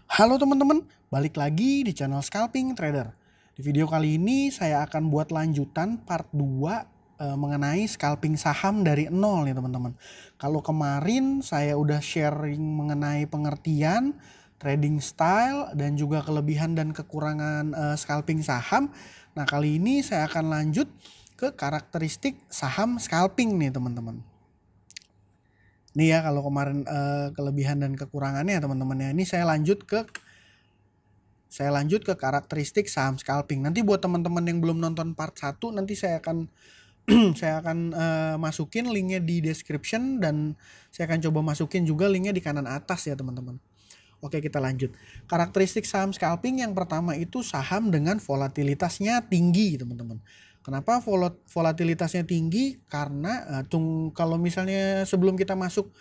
Halo teman-teman, balik lagi di channel Scalping Trader. Di video kali ini saya akan buat lanjutan part 2 mengenai scalping saham dari nol nih teman-teman. Kalau kemarin saya udah sharing mengenai pengertian, trading style, dan juga kelebihan dan kekurangan scalping saham. Nah kali ini saya akan lanjut ke karakteristik saham scalping nih teman-teman. Nih ya kalau kemarin kelebihan dan kekurangannya teman-teman ya. Ini saya lanjut ke karakteristik saham scalping. Nanti buat teman-teman yang belum nonton part 1 nanti saya akan masukin linknya di description dan saya akan coba masukin juga linknya di kanan atas ya teman-teman. Oke kita lanjut. Karakteristik saham scalping yang pertama itu saham dengan volatilitasnya tinggi teman-teman. Kenapa volatilitasnya tinggi? Karena kalau misalnya sebelum kita masuk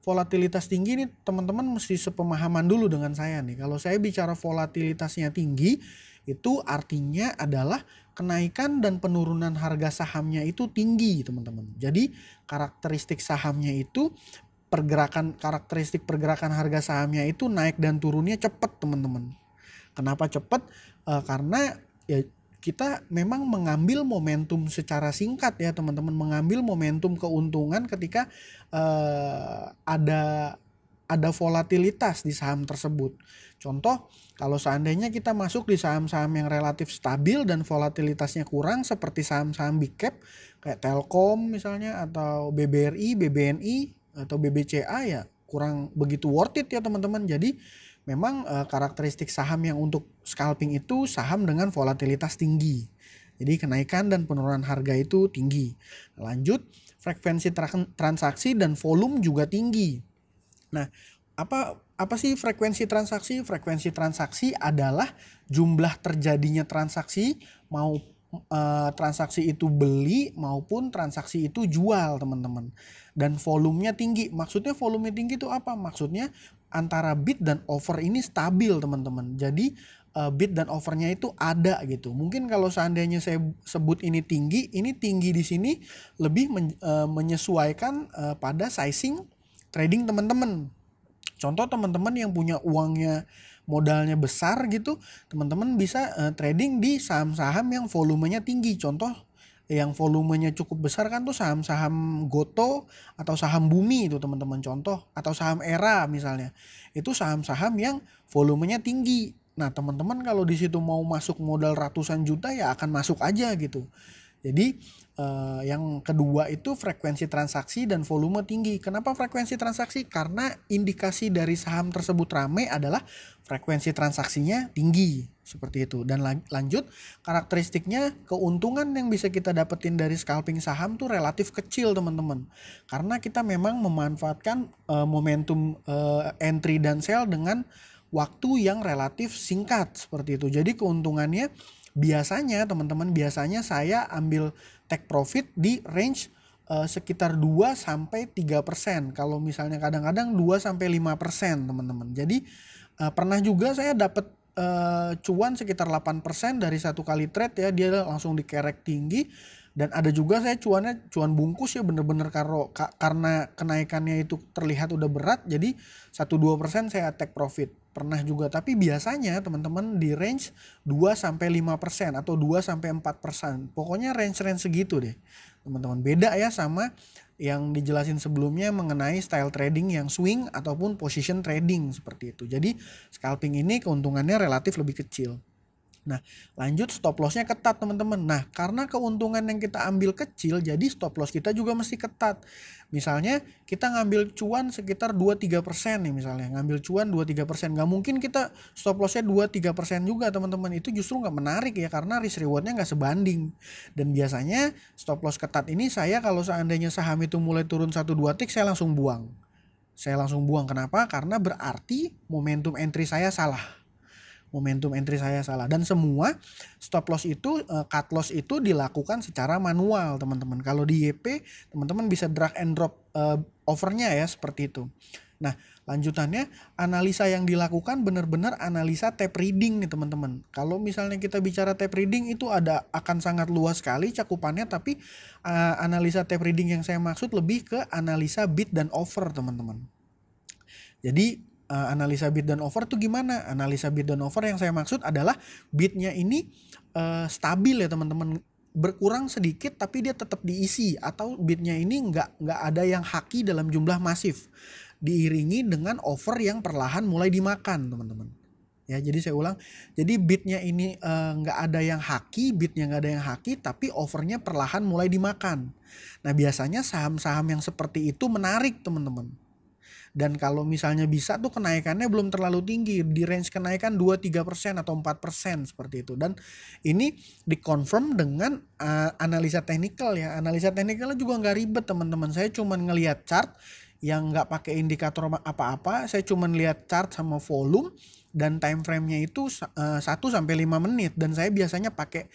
volatilitas tinggi nih teman-teman mesti sepemahaman dulu dengan saya nih. Kalau saya bicara volatilitasnya tinggi itu artinya adalah kenaikan dan penurunan harga sahamnya itu tinggi teman-teman. Jadi karakteristik sahamnya itu karakteristik pergerakan harga sahamnya itu naik dan turunnya cepat teman-teman. Kenapa cepat? Karena ya kita memang mengambil momentum secara singkat ya teman-teman, mengambil momentum keuntungan ketika ada volatilitas di saham tersebut. Contoh, kalau seandainya kita masuk di saham-saham yang relatif stabil dan volatilitasnya kurang seperti saham-saham big cap kayak Telkom misalnya atau BBRI, BBNI atau BBCA ya kurang begitu worth it ya teman-teman. Jadi memang karakteristik saham yang untuk scalping itu saham dengan volatilitas tinggi. Jadi kenaikan dan penurunan harga itu tinggi. Lanjut, frekuensi transaksi dan volume juga tinggi. Nah, apa sih frekuensi transaksi? Frekuensi transaksi adalah jumlah terjadinya transaksi transaksi itu beli maupun transaksi itu jual teman-teman. Dan volumenya tinggi. Maksudnya volumenya tinggi itu apa? Maksudnya antara bid dan offer ini stabil teman-teman. Jadi bid dan offernya itu ada gitu. Mungkin kalau seandainya saya sebut ini tinggi di sini lebih menyesuaikan pada sizing trading teman-teman. Contoh teman-teman yang punya uangnya modalnya besar gitu, teman-teman bisa trading di saham-saham yang volumenya tinggi. Contoh yang volumenya cukup besar kan tuh saham-saham Goto atau saham Bumi itu teman-teman, contoh, atau saham Era misalnya. Itu saham-saham yang volumenya tinggi. Nah, teman-teman kalau di situ mau masuk modal ratusan juta ya akan masuk aja gitu. Jadi yang kedua itu frekuensi transaksi dan volume tinggi. Kenapa frekuensi transaksi? Karena indikasi dari saham tersebut ramai adalah frekuensi transaksinya tinggi. Seperti itu. Dan lanjut, karakteristiknya keuntungan yang bisa kita dapetin dari scalping saham tuh relatif kecil teman-teman. Karena kita memang memanfaatkan momentum entry dan sell dengan waktu yang relatif singkat seperti itu. Jadi keuntungannya biasanya teman-teman, saya ambil take profit di range sekitar 2-3%. Kalau misalnya kadang-kadang 2-5% teman-teman. Jadi pernah juga saya dapat cuan sekitar 8% dari satu kali trade ya, dia langsung dikerek tinggi. Dan ada juga saya cuan bungkus ya, bener-bener karena kenaikannya itu terlihat udah berat, jadi 1-2% saya take profit. Pernah juga, tapi biasanya teman-teman di range 2-5% atau 2-4%. Pokoknya range-range segitu deh teman-teman. Beda ya sama yang dijelasin sebelumnya mengenai style trading yang swing ataupun position trading seperti itu. Jadi scalping ini keuntungannya relatif lebih kecil. Nah, lanjut, stop lossnya ketat teman-teman. Nah, karena keuntungan yang kita ambil kecil, jadi stop loss kita juga mesti ketat. Misalnya kita ngambil cuan sekitar 2-3% nih misalnya. Ngambil cuan 2-3%. Nggak mungkin kita stop lossnya 2-3% juga teman-teman. Itu justru nggak menarik ya, karena risk rewardnya nggak sebanding. Dan biasanya stop loss ketat ini saya kalau seandainya saham itu mulai turun 1-2 tick, saya langsung buang. Kenapa? Karena berarti momentum entry saya salah. Dan semua stop loss itu, cut loss itu dilakukan secara manual teman-teman. Kalau di YP teman-teman bisa drag and drop overnya ya seperti itu. Nah, lanjutannya analisa yang dilakukan benar-benar analisa tape reading nih teman-teman. Kalau misalnya kita bicara tape reading itu akan sangat luas sekali cakupannya, tapi analisa tape reading yang saya maksud lebih ke analisa bid dan offer teman-teman. Jadi analisa bid dan offer tuh gimana? Analisa bid dan offer yang saya maksud adalah bidnya ini stabil ya teman-teman, berkurang sedikit tapi dia tetap diisi, atau bidnya ini nggak ada yang haki dalam jumlah masif, diiringi dengan offer yang perlahan mulai dimakan teman-teman. Ya, jadi saya ulang, jadi bidnya ini nggak ada yang haki, bidnya nggak ada yang haki, tapi offernya perlahan mulai dimakan. Nah biasanya saham-saham yang seperti itu menarik teman-teman. Dan kalau misalnya bisa tuh kenaikannya belum terlalu tinggi, di range kenaikan 2-3% atau 4% seperti itu. Dan ini dikonfirm dengan analisa teknikal ya. Analisa teknikalnya juga nggak ribet teman-teman. Saya cuma ngelihat chart yang nggak pakai indikator apa-apa. Saya cuma lihat chart sama volume dan time frame-nya itu 1-5 menit. Dan saya biasanya pakai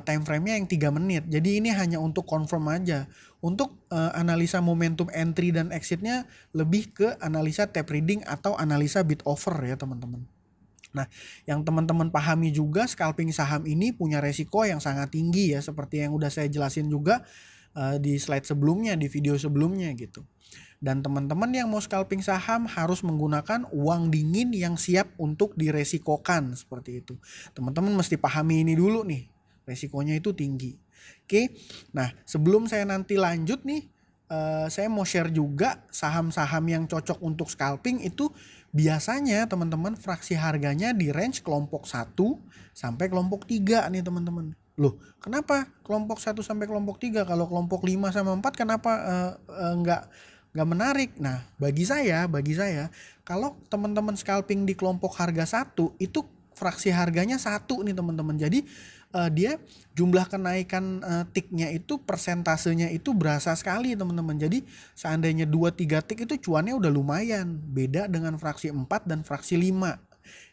time frame-nya yang 3 menit. Jadi ini hanya untuk confirm aja. Untuk analisa momentum entry dan exit-nya lebih ke analisa tape reading atau analisa bid offer ya teman-teman. Nah, yang teman-teman pahami juga, scalping saham ini punya resiko yang sangat tinggi ya, seperti yang udah saya jelasin juga di slide sebelumnya, di video sebelumnya gitu. Dan teman-teman yang mau scalping saham harus menggunakan uang dingin yang siap untuk diresikokan seperti itu. Teman-teman mesti pahami ini dulu nih, resikonya itu tinggi. Oke, nah sebelum saya nanti lanjut nih, saya mau share juga saham-saham yang cocok untuk scalping itu biasanya teman-teman fraksi harganya di range kelompok 1 sampai kelompok 3 nih teman-teman. Loh, kenapa kelompok 1 sampai kelompok 3? Kalau kelompok 5 sama 4 kenapa nggak menarik? Nah, bagi saya kalau teman-teman scalping di kelompok harga 1 itu fraksi harganya 1 nih teman-teman. Jadi dia jumlah kenaikan tiknya itu, persentasenya itu berasa sekali teman-teman. Jadi seandainya 2-3 tik itu cuannya udah lumayan. Beda dengan fraksi 4 dan fraksi 5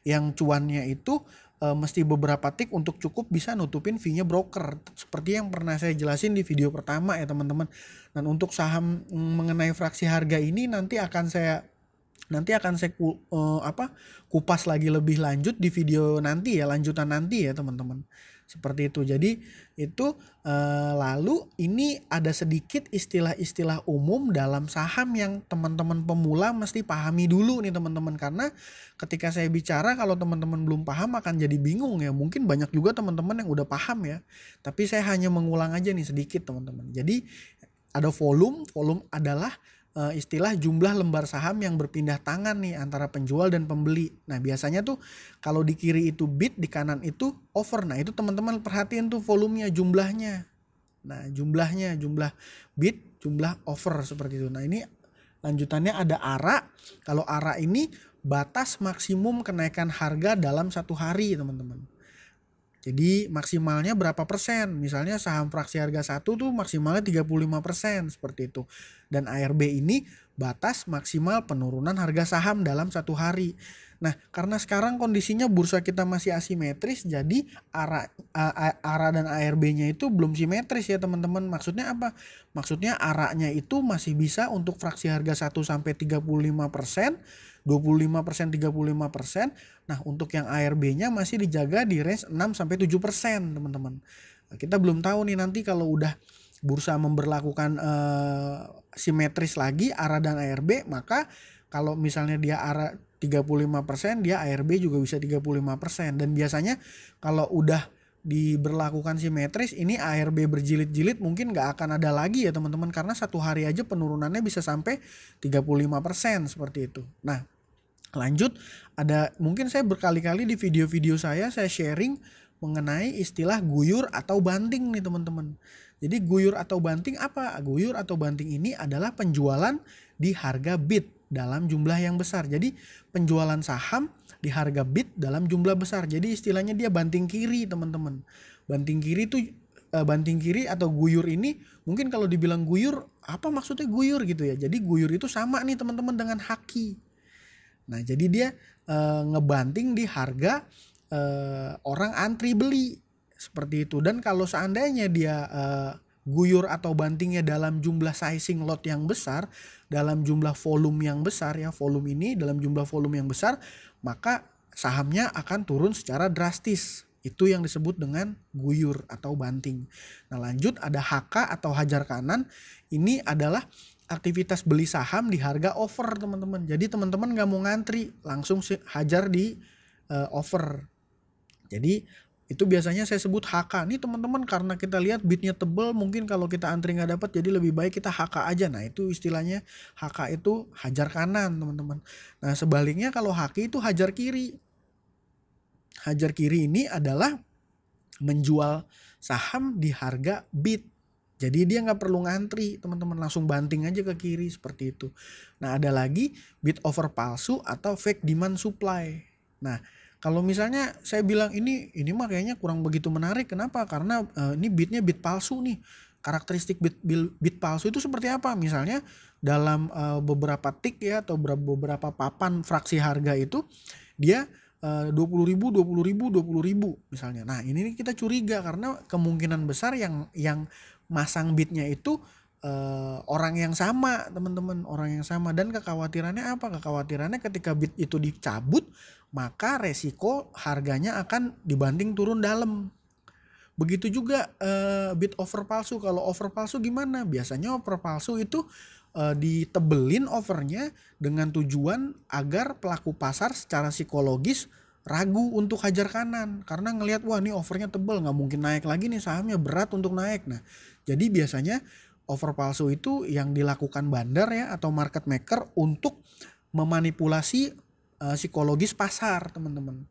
yang cuannya itu mesti beberapa tik untuk cukup bisa nutupin fee-nya broker. Seperti yang pernah saya jelasin di video pertama ya teman-teman. Dan untuk saham mengenai fraksi harga ini nanti akan saya kupas lagi lebih lanjut di video nanti ya, lanjutan nanti ya teman-teman. Seperti itu. Jadi itu lalu ini ada sedikit istilah-istilah umum dalam saham yang teman-teman pemula mesti pahami dulu nih teman-teman, karena ketika saya bicara kalau teman-teman belum paham akan jadi bingung ya. Mungkin banyak juga teman-teman yang udah paham ya, tapi saya hanya mengulang aja nih sedikit teman-teman. Jadi ada volume adalah istilah jumlah lembar saham yang berpindah tangan nih antara penjual dan pembeli. Nah biasanya tuh kalau di kiri itu bid, di kanan itu offer. Nah itu teman-teman perhatiin tuh volumenya, jumlahnya. Nah jumlah bid, jumlah offer seperti itu. Nah ini lanjutannya ada ARA. Kalau ARA ini batas maksimum kenaikan harga dalam satu hari teman-teman. Jadi maksimalnya berapa persen? Misalnya saham fraksi harga 1 tuh maksimalnya 35% seperti itu. Dan ARB ini batas maksimal penurunan harga saham dalam satu hari. Nah karena sekarang kondisinya bursa kita masih asimetris, jadi ARA dan ARB-nya itu belum simetris ya teman-teman. Maksudnya apa? Maksudnya ARA-nya itu masih bisa untuk fraksi harga 1 sampai 35%, 25%, 35%. Nah, untuk yang ARB-nya masih dijaga di range 6-7% teman-teman. Nah, kita belum tahu nih nanti kalau udah bursa memberlakukan simetris lagi ARA dan ARB, maka kalau misalnya dia ARA 35%, dia ARB juga bisa 35%. Dan biasanya kalau udah diberlakukan simetris, ini ARB berjilid-jilid mungkin nggak akan ada lagi ya teman-teman, karena satu hari aja penurunannya bisa sampai 35% seperti itu. Nah lanjut, ada mungkin saya berkali-kali di video-video saya sharing mengenai istilah guyur atau banting nih teman-teman. Jadi guyur atau banting apa? Guyur atau banting ini adalah penjualan di harga bid dalam jumlah yang besar. Jadi penjualan saham di harga bid dalam jumlah besar. Jadi istilahnya dia banting kiri teman-teman. Banting kiri itu banting kiri atau guyur ini, mungkin kalau dibilang guyur, apa maksudnya guyur gitu ya. Jadi guyur itu sama nih teman-teman dengan haki. Nah jadi dia ngebanting di harga orang antri beli seperti itu. Dan kalau seandainya dia guyur atau bantingnya dalam jumlah sizing lot yang besar, dalam jumlah volume yang besar ya, volume ini dalam jumlah volume yang besar, maka sahamnya akan turun secara drastis. Itu yang disebut dengan guyur atau banting. Nah lanjut ada HK atau hajar kanan. Ini adalah aktivitas beli saham di harga over teman-teman. Jadi teman-teman nggak mau ngantri, langsung hajar di over. Jadi itu biasanya saya sebut HK. Nih teman-teman, karena kita lihat bidnya tebel, mungkin kalau kita antri nggak dapat, jadi lebih baik kita HK aja. Nah itu istilahnya HK itu hajar kanan teman-teman. Nah sebaliknya kalau HQ itu hajar kiri. Hajar kiri ini adalah menjual saham di harga bid. Jadi dia nggak perlu ngantri teman-teman, langsung banting aja ke kiri seperti itu. Nah ada lagi bid over palsu atau fake demand supply. Nah kalau misalnya saya bilang ini mah kayaknya kurang begitu menarik. Kenapa? Karena ini bidnya bid palsu nih. Karakteristik bid palsu itu seperti apa? Misalnya dalam beberapa tick ya, atau beberapa papan fraksi harga itu dia 20.000 misalnya. Nah ini kita curiga karena kemungkinan besar yang masang bidnya itu orang yang sama teman-teman, orang yang sama. Dan kekhawatirannya apa? Kekhawatirannya ketika bid itu dicabut, maka resiko harganya akan dibanting turun dalam. Begitu juga bid over palsu. Kalau over palsu gimana? Biasanya over palsu itu ditebelin overnya dengan tujuan agar pelaku pasar secara psikologis ragu untuk hajar kanan, karena ngelihat wah ini overnya tebel, nggak mungkin naik lagi nih sahamnya, berat untuk naik. Nah jadi biasanya over palsu itu yang dilakukan bandar ya atau market maker untuk memanipulasi psikologis pasar teman-teman,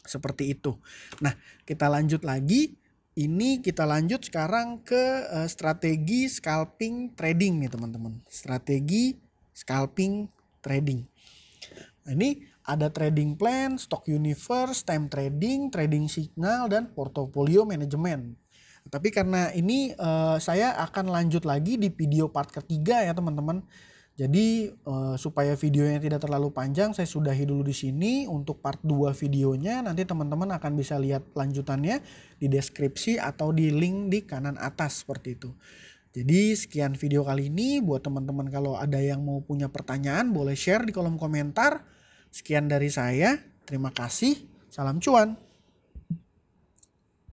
seperti itu. Nah kita lanjut lagi. Ini kita lanjut sekarang ke strategi scalping trading nih teman-teman. Strategi scalping trading. Nah, ini ada trading plan, stock universe, time trading, trading signal, dan portfolio management. Tapi karena ini saya akan lanjut lagi di video part ketiga ya teman-teman. Jadi supaya videonya tidak terlalu panjang, saya sudahi dulu di sini untuk part 2 videonya. Nanti teman-teman akan bisa lihat lanjutannya di deskripsi atau di link di kanan atas seperti itu. Jadi sekian video kali ini. Buat teman-teman kalau ada yang mau punya pertanyaan boleh share di kolom komentar. Sekian dari saya. Terima kasih. Salam cuan.